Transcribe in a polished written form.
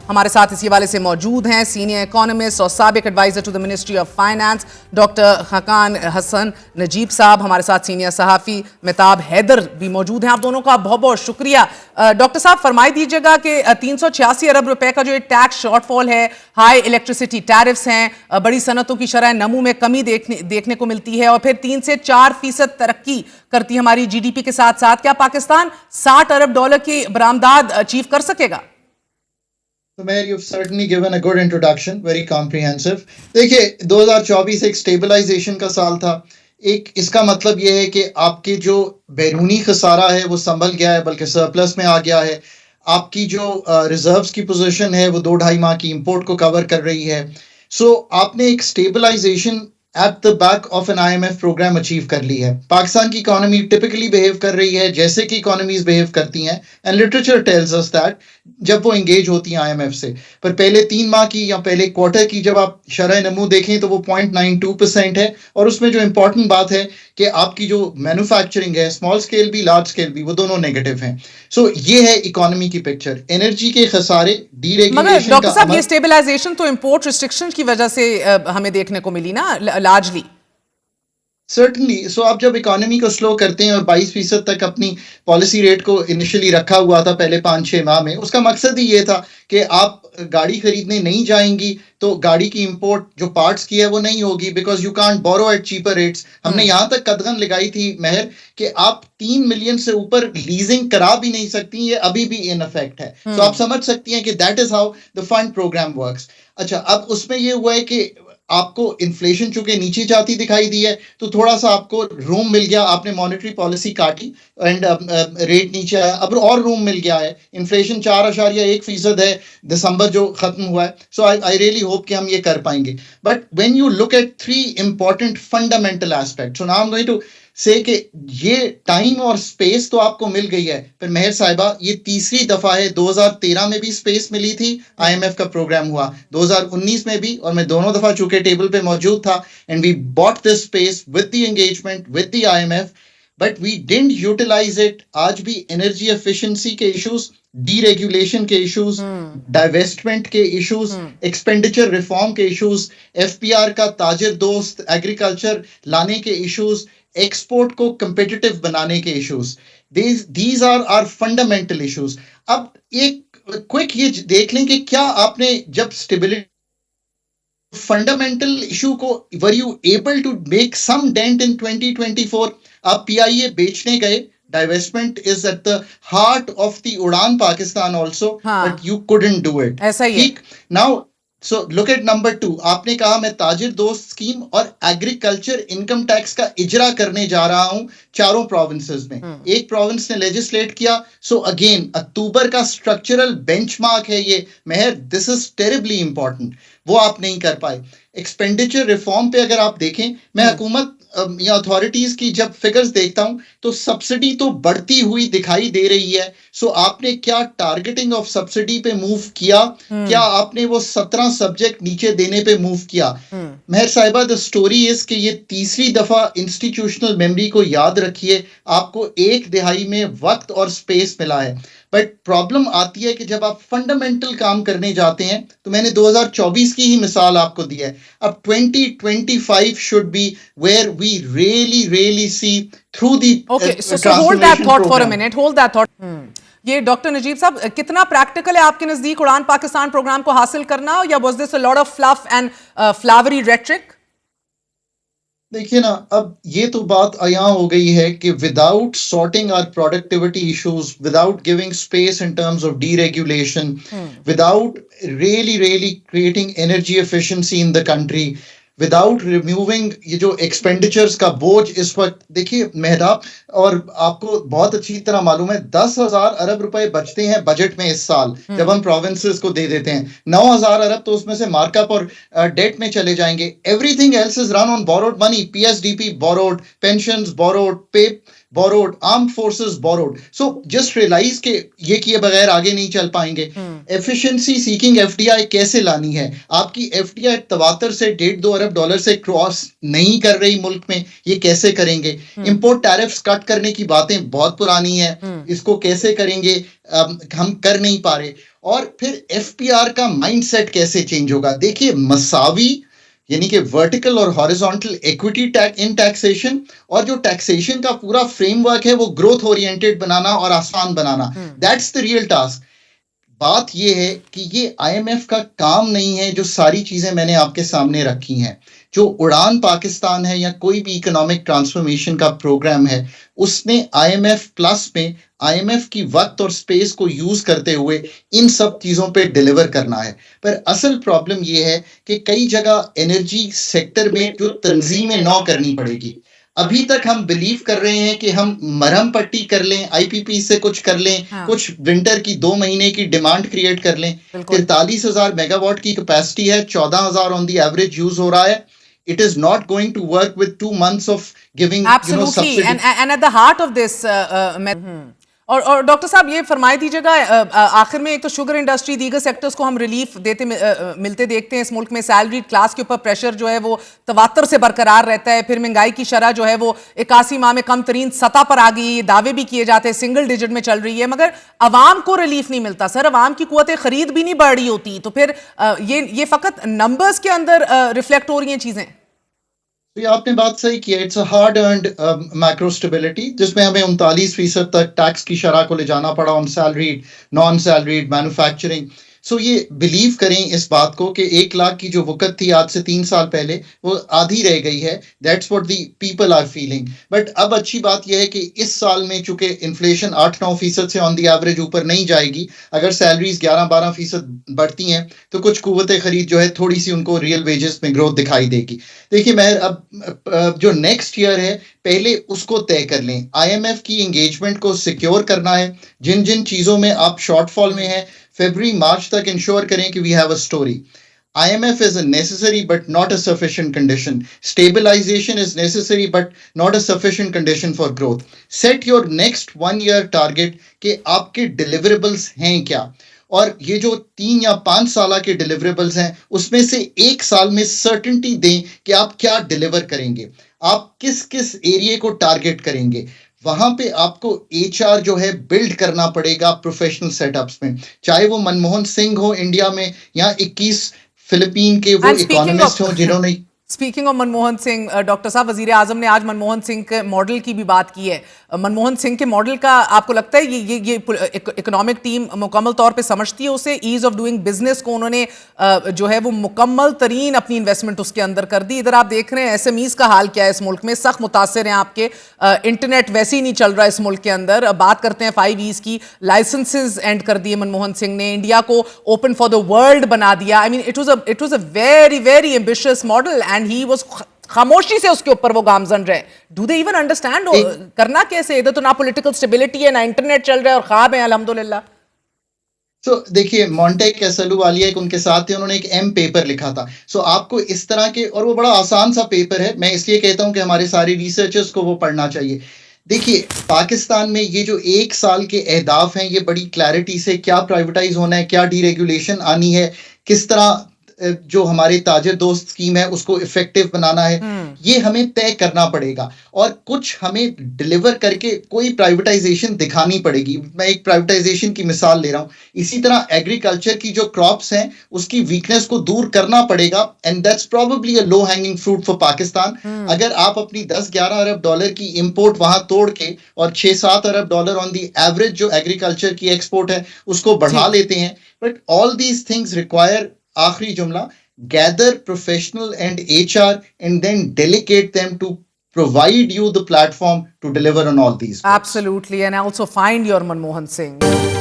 हमारे साथ इसी वाले से मौजूद हैं सीनियर इकोनॉमिस्ट और साबिक adviser to the ministry of finance doctor Hakan Hasan Najeeb sahab. हमारे साथ सीनियर सहाफ़ी मेहताब हैदर भी मौजूद हैं। आप दोनों का बहुत बहुत शुक्रिया। डॉक्टर साहब, फरमाई दीजिएगा कि 386 अरब रुपए का जो ये टैक्स शॉर्टफॉल है, हाई इलेक्ट्रिसिटी टैरिफ्स हैं, बड़ी सनतों की शरह नमू में कमी देखने को मिलती है और फिर 3 से 4% तरक्की करती है हमारी जीडीपी के साथ साथ, क्या पाकिस्तान $60 अरब की बरामदाद अचीव कर सकेगा? तो Mayor, you've certainly given a good introduction, very comprehensive. देखिए, 2024 एक स्टेबलाइजेशन का साल था। एक इसका मतलब यह है कि आपके जो बैरूनी खसारा है वो संभल गया है, बल्कि सरप्लस में आ गया है। आपकी जो रिजर्व्स की पोजीशन है वो 2-2.5 माह की इंपोर्ट को कवर कर रही है। सो आपने एक stabilization at the back of an IMF program achieve कर ली है। पाकिस्तान की इकोनॉमी टिपिकली बिहेव कर रही है जैसे कि इकोनॉमीज बिहेव करती हैं, and literature tells us that जब वो एंगेज होती हैं IMF से। पर पहले 3 माह की या पहले क्वार्टर की जब आप शरह नमू देखें तो वो 0.92% है, और उसमें जो इंपॉर्टेंट बात है कि आपकी जो मैन्युफैक्चरिंग है, स्मॉल स्केल भी लार्ज स्केल भी, वो दोनों नेगेटिव हैं। सो ये है इकोनॉमी की पिक्चर। एनर्जी के खसारे, डीरेगुलेशन। डॉक्टर साहब, ये स्टेबलाइजेशन तो इंपोर्ट रिस्ट्रिक्शन की वजह से हमें देखने को मिली ना, लार्जली। सर्टनली। सो आप जब इकोनॉमी को स्लो करते हैं और 22% तक अपनी पॉलिसी रेट को इनिशियली रखा हुआ था पहले 5-6 माह में, उसका मकसद ही ये था कि आप गाड़ी खरीदने नहीं जाएंगी तो गाड़ी की इंपोर्ट जो पार्ट्स की है वो नहीं होगी, because you can't borrow at cheaper rates. हमने यहाँ तक कदगन लगाई थी मेहर कि आप 3 मिलियन से ऊपर लीजिंग करा भी नहीं सकती, ये अभी भी इन इफेक्ट है। सो आप समझ सकती हैं कि that is how the fund program works. अच्छा, अब उसमें ये हुआ है कि आपको इन्फ्लेशन चूंकि नीचे जाती दिखाई दी है तो थोड़ा सा आपको रूम मिल गया, आपने मॉनेटरी पॉलिसी काटी एंड रेट नीचे आया, अब और रूम मिल गया है। इन्फ्लेशन 4.1% है दिसंबर जो खत्म हुआ है। सो आई रियली होप कि हम ये कर पाएंगे। But when you look at 3 important fundamental aspect, so now I am going to say कि ये टाइम और स्पेस तो आपको मिल गई है, पर मेहर साहिबा ये तीसरी दफा है। 2013 में भी स्पेस मिली थी, IMF का प्रोग्राम हुआ 2019 में भी, और मैं दोनों दफा चूंकि टेबल पे मौजूद था, and we bought this space with the engagement with the IMF, but we didn't utilize it. आज भी एनर्जी एफिशिएंसी के इश्यूज, डीरेगुलेशन के इश्यूज, डाइवेस्टमेंट के इश्यूज, एक्सपेंडिचर रिफॉर्म के इश्यूज, FPR का ताजिर दोस्त एग्रीकल्चर लाने के इश्यूज, एक्सपोर्ट को कंपेटिटिव बनाने के issues, these are our fundamental issues। अब एक क्विक ये देख लें कि क्या आपने जब स्टेबिलिटी फंडामेंटल इशू को were you able to make some dent in 2024? आप PIA बेचने गए, divestment is at the heart of the उड़ान Pakistan also, but you couldn't do it। ऐसा ही है। Now so look at number 2। आपने कहा मैं ताजिर दोस्त स्कीम और एग्रीकल्चर इनकम टैक्स का इजरा करने जा रहा हूं 4 प्रोविंसेस में। एक प्रोविंस ने लेजिस्लेट किया। सो अगेन अक्टूबर का स्ट्रक्चरल बेंचमार्क है ये मेहर, दिस इज टेरिबली इंपॉर्टेंट, वो आप नहीं कर पाए। एक्सपेंडिचर रिफॉर्म पे अगर आप देखें, मैं हुकूमत या अथॉरिटीज की जब फिगर्स देखता हूं तो सब्सिडी तो बढ़ती हुई दिखाई दे रही है। सो आपने क्या टारगेटिंग ऑफ सब्सिडी पे मूव किया? क्या आपने वो 17 सब्जेक्ट नीचे देने पे मूव किया? मेहर साहिबा, द स्टोरी इज कि ये तीसरी दफा इंस्टीट्यूशनल मेमोरी को याद रखिए, आपको 1 दिहाई में वक्त और स्पेस मिला है। बट प्रॉब्लम आती है कि जब आप फंडामेंटल काम करने जाते हैं, तो मैंने 2024 की ही मिसाल आपको दी है। अब 2025 should be where we really see through दी। Okay, so hold that thought for a minute, hold that thought. ये डॉक्टर नजीब साहब, कितना प्रैक्टिकल है आपके नजदीक उड़ान पाकिस्तान प्रोग्राम को हासिल करना, या was this a lot of fluff and flowery rhetoric? देखिए ना, अब ये तो बात यहाँ हो गई है कि without sorting our productivity issues, without giving space in terms of deregulation, without really creating energy efficiency in the country, without removing ये जो एक्सपेंडिचर्स का बोझ इस वक्त, देखिए मेहदाब, और आपको बहुत अच्छी तरह मालूम है 10,000 अरब रुपए बचते हैं बजट में इस साल जब हम प्रोविंसेस को दे देते हैं। 9,000 अरब तो उसमें से मार्कअप और डेट में चले जाएंगे। Everything else is run on borrowed money, PSDP borrowed, pensions borrowed, pay borrowed, armed forces borrowed. So just realise के ये किए बगैर आगे नहीं चल पाएंगे। एफिशिएंसी सीकिंग FDI कैसे लानी है? आपकी FDI तवातर से 1.5-2 अरब डॉलर से क्रॉस नहीं कर रही मुल्क में, ये कैसे करेंगे? इंपोर्ट टैरिफ्स कट करने की बातें बहुत पुरानी है, इसको कैसे करेंगे? हम कर नहीं पा रहे। और फिर एफपीआर का माइंडसेट कैसे चेंज होगा? देखिए, मसावी यानी कि वर्टिकल और हॉरिजॉन्टल इक्विटी इन टैक्सेशन, और जो टैक्सेशन का पूरा फ्रेमवर्क है वो ग्रोथ ओरिएंटेड बनाना और आसान बनाना, दैट्स द रियल टास्क। बात ये है कि ये आईएमएफ का काम नहीं है जो सारी चीजें मैंने आपके सामने रखी हैं। जो उड़ान पाकिस्तान है या कोई भी इकोनॉमिक ट्रांसफॉर्मेशन का प्रोग्राम है, उसने आईएमएफ प्लस में आईएमएफ की वक्त और स्पेस को यूज करते हुए इन सब चीजों पे डिलीवर करना है। पर असल प्रॉब्लम ये है कि कई जगह एनर्जी सेक्टर में जो तंजीमें नौ करनी पड़ेगी। अभी तक हम बिलीव कर रहे हैं कि हम मरहम पट्टी कर लें, आईपीपी से कुछ कर लें, हाँ। कुछ विंटर की 2 महीने की डिमांड क्रिएट कर लें। 43,000 मेगावाट की कैपेसिटी है, 14,000 ऑन दी एवरेज यूज हो रहा है। It is not going to work with 2 months of giving, Absolutely. subsidy. And at the heart of this, और डॉक्टर साहब ये फरमाए दीजिएगा, आखिर में एक तो शुगर इंडस्ट्री, दीगर सेक्टर्स को हम रिलीफ देते मिलते देखते हैं इस मुल्क में। सैलरी क्लास के ऊपर प्रेशर जो है वो तवातर से बरकरार रहता है। फिर महंगाई की शरह जो है वो 81 माह में कम तरीन सतह पर आ गई। दावे भी किए जाते हैं सिंगल डिजिट में चल रही है, मगर अवाम को रिलीफ नहीं मिलता। सर, अवाम की कुव्वत खरीद भी नहीं बढ़ रही होती, तो फिर ये फकत नंबर्स के अंदर रिफ्लेक्ट हो रही हैं चीजें। तो ये आपने बात सही की है। It's a hard earned macro stability, जिसमें हमें 39% तक टैक्स की शरह को ले जाना पड़ा on salaried, non salaried, manufacturing. So ये बिलीव करें इस बात को कि 1 लाख की जो वक़्त थी आज से 3 साल पहले, वो आधी रह गई है। That's what the people are feeling. But अब अच्छी बात यह है कि इस साल में चूंकि इन्फ्लेशन 8-9% से ऑन दी एवरेज ऊपर नहीं जाएगी, अगर सैलरीज 11-12% बढ़ती हैं तो कुछ कुव्वत खरीद जो है थोड़ी सी उनको रियल वेजेस में ग्रोथ दिखाई देगी। देखिए, मैं अब जो नेक्स्ट ईयर है पहले उसको तय कर लें। आईएमएफ की एंगेजमेंट को सिक्योर करना है। जिन जिन चीजों में आप शॉर्टफॉल में हैं, फरवरी मार्च तक इंश्योर करें कि we have a story. IMF is a necessary but not a sufficient condition. Stabilization is necessary but not a sufficient condition for growth. Set your next 1 year target कि आपके deliverables हैं क्या, और ये जो 3 या 5 साल के डिलीवरेबल्स हैं उसमें से 1 साल में सर्टेनिटी दें कि आप क्या डिलीवर करेंगे, आप किस किस एरिया को टारगेट करेंगे। वहां पे आपको एचआर जो है बिल्ड करना पड़ेगा प्रोफेशनल सेटअप्स में, चाहे वो मनमोहन सिंह हो इंडिया में या 21 फिलीपीन के वो इकोनॉमिस्ट हो जिन्होंने। Speaking of Manmohan Singh, doctor साहब, वजीर आजम ने आज मनमोहन सिंह के मॉडल की भी बात की है। मनमोहन सिंह के मॉडल का आपको लगता है ये इकोनॉमिक टीम मुकम्मल तौर पे समझती है उसे? ईज ऑफ डूइंग बिजनेस को उन्होंने जो है वो मुकम्मल तरीन अपनी इन्वेस्टमेंट उसके अंदर कर दी। इधर आप देख रहे हैं एसएमईज का हाल क्या है इस मुल्क में, सख्त मुतासर हैं आपके। इंटरनेट वैसे ही नहीं चल रहा इस मुल्क के अंदर। बात करते हैं 5 ईज की, लाइसेंसेज एंड कर दिए मनमोहन सिंह ने, इंडिया को ओपन फॉर द वर्ल्ड बना दिया। I mean it was a very very ambitious model and he was खामोशी से उसके ऊपर वो गामजन रहे। डू दे इवन अंडरस्टैंड करना कैसे? इधर तो ना पॉलिटिकल स्टेबिलिटी है, ना इंटरनेट चल रहा है, और ख्वाब है अल्हम्दुलिल्लाह। तो देखिए, मॉन्टेक कैसलूवालिया एक उनके साथ थे, उन्होंने एक एम पेपर लिखा था। सो आपको इस तरह के, और वो बड़ा आसान सा पेपर है, मैं इसलिए कहता हूं कि हमारे सारे रिसर्चर्स को वो पढ़ना चाहिए। देखिए, पाकिस्तान में ये जो 1 साल के अहदाफ हैं, ये बड़ी क्लैरिटी से, क्या प्राइवेटाइज होना है, क्या डीरेगुलेशन आनी है, किस तरह जो हमारे ताजर दोस्त स्कीम है उसको इफेक्टिव बनाना है, ये हमें तय करना पड़ेगा। और कुछ हमें डिलीवर करके कोई प्राइवेटाइजेशन दिखानी पड़ेगी। मैं एक प्राइवेटाइजेशन की मिसाल ले रहा हूँ। इसी तरह एग्रीकल्चर की जो क्रॉप्स हैं उसकी वीकनेस को दूर करना पड़ेगा, and that's probably a low hanging fruit for Pakistan. अगर आप अपनी 10-11 अरब डॉलर की इंपोर्ट वहां तोड़ के और 6-7 अरब डॉलर ऑन दी एवरेज जो एग्रीकल्चर की एक्सपोर्ट है उसको बढ़ा लेते हैं। But all these things require, आखिरी जुमला, gather professional and HR and then delegate them to provide you the platform to deliver on all these. Absolutely, and also find your Manmohan Singh.